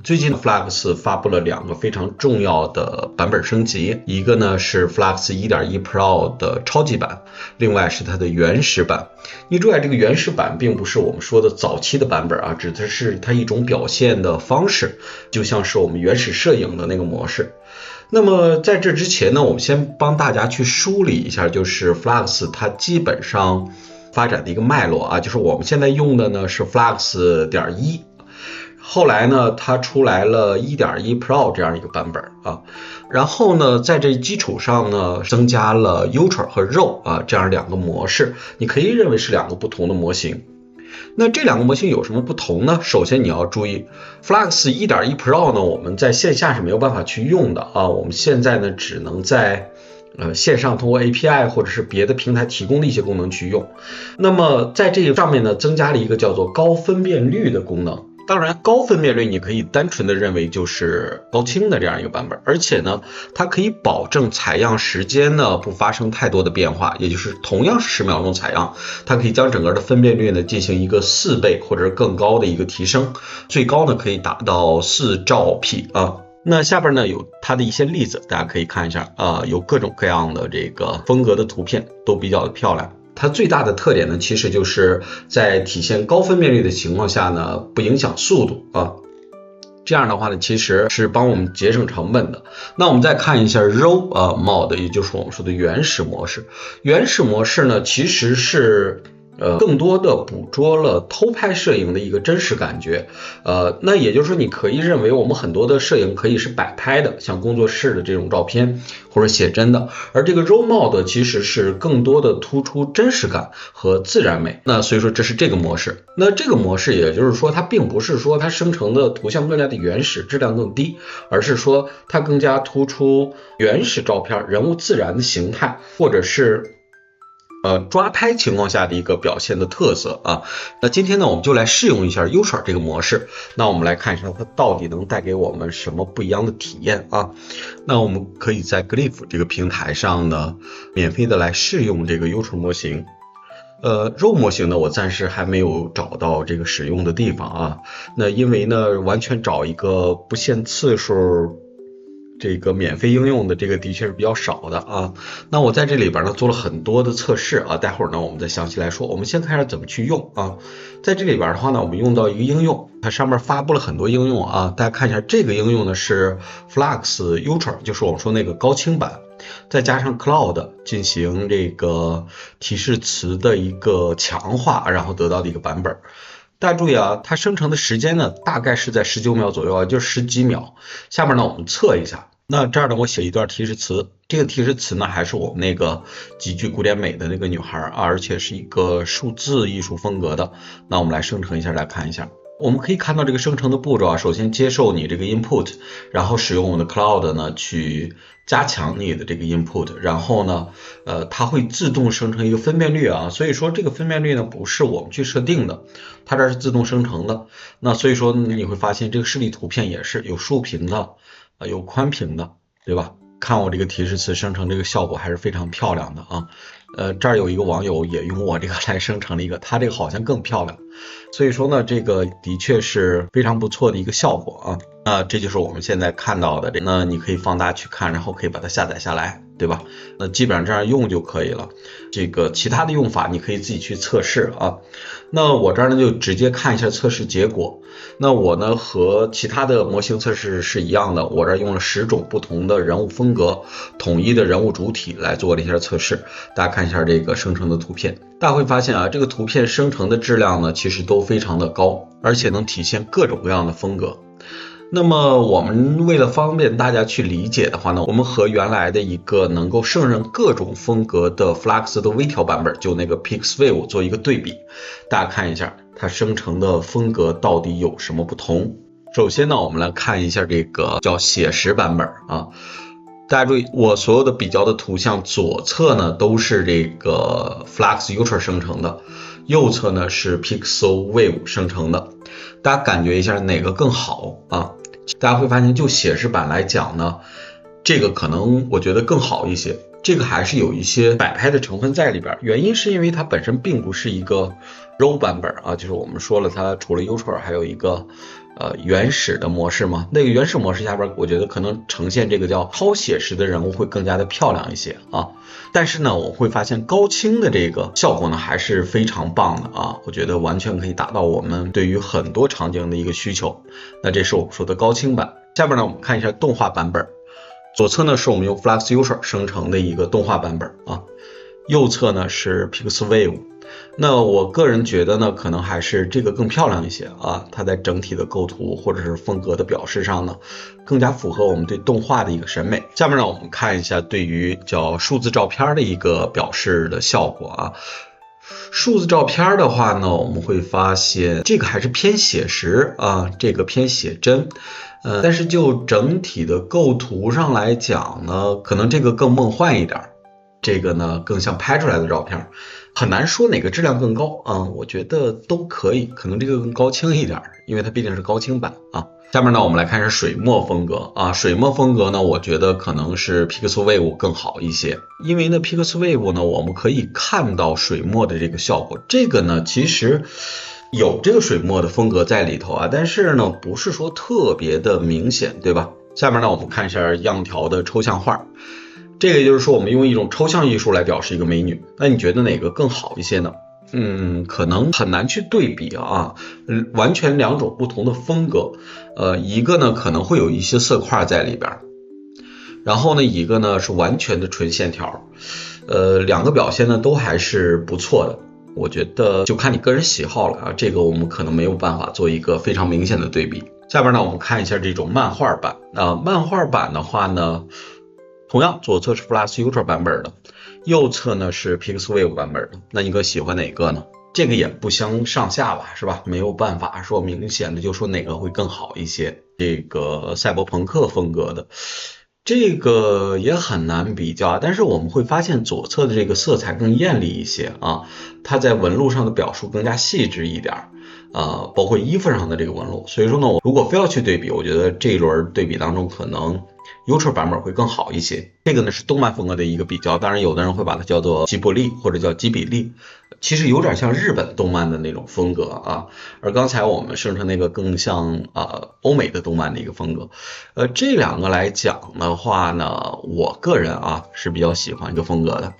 最近 Flux 发布了2个非常重要的版本升级，一个呢是 Flux 1.1 Pro 的超级版，另外是它的原始版。你注意这个原始版并不是我们说的早期的版本啊，指的是它一种表现的方式，就像是我们原始摄影的那个模式。那么在这之前呢，我们先帮大家去梳理一下，就是 Flux 它基本上发展的一个脉络啊，就是我们现在用的呢是 Flux.1，后来呢它出来了 1.1 Pro 这样一个版本啊，然后呢在这基础上呢增加了 Ultra 和 RAW 啊这样2个模式，你可以认为是2个不同的模型。那这2个模型有什么不同呢？首先你要注意 Flux 1.1 Pro 呢我们在线下是没有办法去用的啊，我们现在呢只能在线上通过 API 或者是别的平台提供的一些功能去用。那么在这个上面呢增加了一个叫做高分辨率的功能。当然高分辨率你可以单纯的认为就是高清的这样一个版本，而且呢它可以保证采样时间呢不发生太多的变化，也就是同样是10秒钟采样，它可以将整个的分辨率呢进行一个4倍或者是更高的一个提升，最高呢可以达到4兆 P 啊。那下边呢有它的一些例子，大家可以看一下有各种各样的这个风格的图片，都比较的漂亮。它最大的特点呢，其实就是在体现高分辨率的情况下呢，不影响速度啊。这样的话呢，其实是帮我们节省成本的。那我们再看一下 RAW mode， 也就是我们说的原始模式。原始模式呢，其实是更多的捕捉了偷拍摄影的一个真实感觉，那也就是说你可以认为我们很多的摄影可以是摆拍的，像工作室的这种照片或者写真的，而这个 RAW mode 其实是更多的突出真实感和自然美，那所以说这是这个模式。那这个模式也就是说它并不是说它生成的图像更加的原始，质量更低，而是说它更加突出原始照片人物自然的形态，或者是抓拍情况下的一个表现的特色啊。那今天呢我们就来试用一下 Ultra 这个模式，那我们来看一下它到底能带给我们什么不一样的体验啊。那我们可以在 Glyph 这个平台上呢免费的来试用这个 Ultra 模型。RAW 模型呢我暂时还没有找到这个使用的地方啊，那因为呢完全找一个不限次数这个免费应用的这个的确是比较少的啊。那我在这里边呢做了很多的测试啊，待会儿呢我们再详细来说。我们先看一下怎么去用啊。在这里边的话呢，我们用到一个应用，它上面发布了很多应用啊。大家看一下这个应用呢是 Flux Ultra， 就是我们说那个高清版，再加上 Cloud 进行这个提示词的一个强化，然后得到的一个版本。大家注意啊，它生成的时间呢大概是在19秒左右啊，就是10几秒。下面呢我们测一下，那这儿呢我写一段提示词，这个提示词呢还是我们那个极具古典美的那个女孩啊，而且是一个数字艺术风格的。那我们来生成一下来看一下。我们可以看到这个生成的步骤啊，首先接受你这个 input， 然后使用我们的 cloud 呢去加强你的这个 input， 然后呢它会自动生成一个分辨率啊，所以说这个分辨率呢不是我们去设定的，它这是自动生成的。那所以说你会发现这个示例图片也是有竖屏的有宽屏的，对吧？看我这个提示词生成这个效果还是非常漂亮的啊。这儿有一个网友也用我这个来生成了一个，他这个好像更漂亮，所以说呢这个的确是非常不错的一个效果啊。这就是我们现在看到的，那你可以放大去看，然后可以把它下载下来，对吧？那基本上这样用就可以了。这个其他的用法你可以自己去测试啊。那我这儿呢就直接看一下测试结果。那我呢和其他的模型测试是一样的，我这儿用了10种不同的人物风格，统一的人物主体来做了一下测试。大家看一下这个生成的图片，大家会发现啊，这个图片生成的质量呢其实都非常的高，而且能体现各种各样的风格。那么我们为了方便大家去理解的话呢，我们和原来的一个能够胜任各种风格的 Flux 的微调版本，就那个 Pixwave 做一个对比。大家看一下它生成的风格到底有什么不同。首先呢我们来看一下这个叫写实版本啊。大家注意，我所有的比较的图像左侧呢都是这个 Flux Ultra 生成的，右侧呢是 Pixwave 生成的。大家感觉一下哪个更好啊？大家会发现就写实版来讲呢，这个可能我觉得更好一些，这个还是有一些摆拍的成分在里边，原因是因为它本身并不是一个 RAW 版本啊，就是我们说了它除了 Ultra 还有一个原始的模式嘛，那个原始模式下边，我觉得可能呈现这个叫超写实的人物会更加的漂亮一些啊。但是呢，我会发现高清的这个效果呢还是非常棒的啊，我觉得完全可以达到我们对于很多场景的一个需求。那这是我们说的高清版。下边呢，我们看一下动画版本。左侧呢是我们用 FluxUser 生成的一个动画版本啊，右侧呢是 Pixelwave。那我个人觉得呢，可能还是这个更漂亮一些啊，它在整体的构图或者是风格的表示上呢，更加符合我们对动画的一个审美。下面呢，我们看一下对于叫数字照片的一个表示的效果啊。数字照片的话呢，我们会发现这个还是偏写实啊，这个偏写真。但是就整体的构图上来讲呢，可能这个更梦幻一点，这个呢更像拍出来的照片，很难说哪个质量更高啊，我觉得都可以，可能这个更高清一点，因为它毕竟是高清版啊。下面呢，我们来看一下水墨风格啊，水墨风格呢，我觉得可能是 Pixelwave 更好一些，因为呢 Pixelwave 呢，我们可以看到水墨的这个效果，这个呢其实有这个水墨的风格在里头啊，但是呢不是说特别的明显，对吧？下面呢，我们看一下样条的抽象画。这个也就是说，我们用一种抽象艺术来表示一个美女，那你觉得哪个更好一些呢？可能很难去对比啊，完全两种不同的风格。一个呢可能会有一些色块在里边，然后呢一个呢是完全的纯线条。两个表现呢都还是不错的，我觉得就看你个人喜好了啊，这个我们可能没有办法做一个非常明显的对比。下边呢，我们看一下这种漫画版。漫画版的话呢，同样左侧是 FluxUser 版本的，右侧呢是 Pixelwave 版本的，那你更喜欢哪个呢？这个也不相上下吧，是吧？没有办法说明显的就说哪个会更好一些。这个赛博朋克风格的，这个也很难比较，但是我们会发现左侧的这个色彩更艳丽一些啊，它在纹路上的表述更加细致一点。包括衣服上的这个纹路，所以说呢，我如果非要去对比，我觉得这一轮对比当中可能 Ultra 版本会更好一些。这个呢是动漫风格的一个比较，当然有的人会把它叫做吉卜力或者叫吉比力，其实有点像日本动漫的那种风格啊，而刚才我们生成那个更像欧美的动漫的一个风格。这两个来讲的话呢，我个人是比较喜欢这个风格的。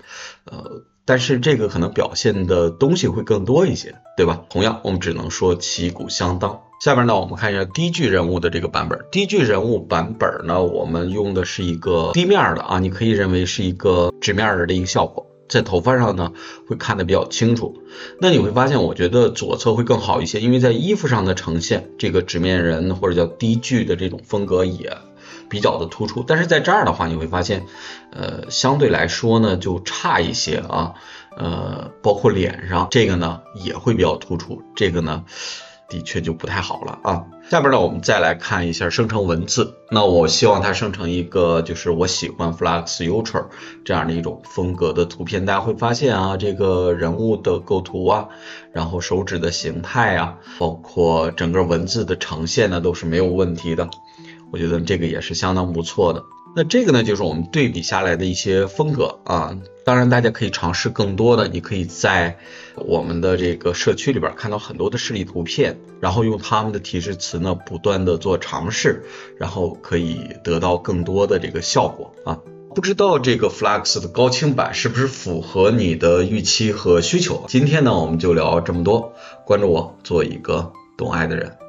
但是这个可能表现的东西会更多一些，对吧？同样我们只能说旗鼓相当。下边呢，我们看一下低距人物的这个版本。低距人物版本呢，我们用的是一个低面的你可以认为是一个直面的一个效果，在头发上呢会看得比较清楚。那你会发现，我觉得左侧会更好一些，因为在衣服上的呈现，这个直面人或者叫低距的这种风格也比较的突出，但是在这儿的话，你会发现，相对来说呢就差一些包括脸上这个呢也会比较突出，这个呢的确就不太好了啊。下边呢，我们再来看一下生成文字。那我希望它生成一个就是我喜欢 FluxUser 这样的一种风格的图片。大家会发现这个人物的构图然后手指的形态包括整个文字的呈现呢都是没有问题的。我觉得这个也是相当不错的。那这个呢就是我们对比下来的一些风格当然大家可以尝试更多的，你可以在我们的这个社区里边看到很多的示例图片，然后用他们的提示词呢不断的做尝试，然后可以得到更多的这个效果不知道这个 Flux 的高清版是不是符合你的预期和需求。今天呢我们就聊这么多，关注我，做一个懂爱的人。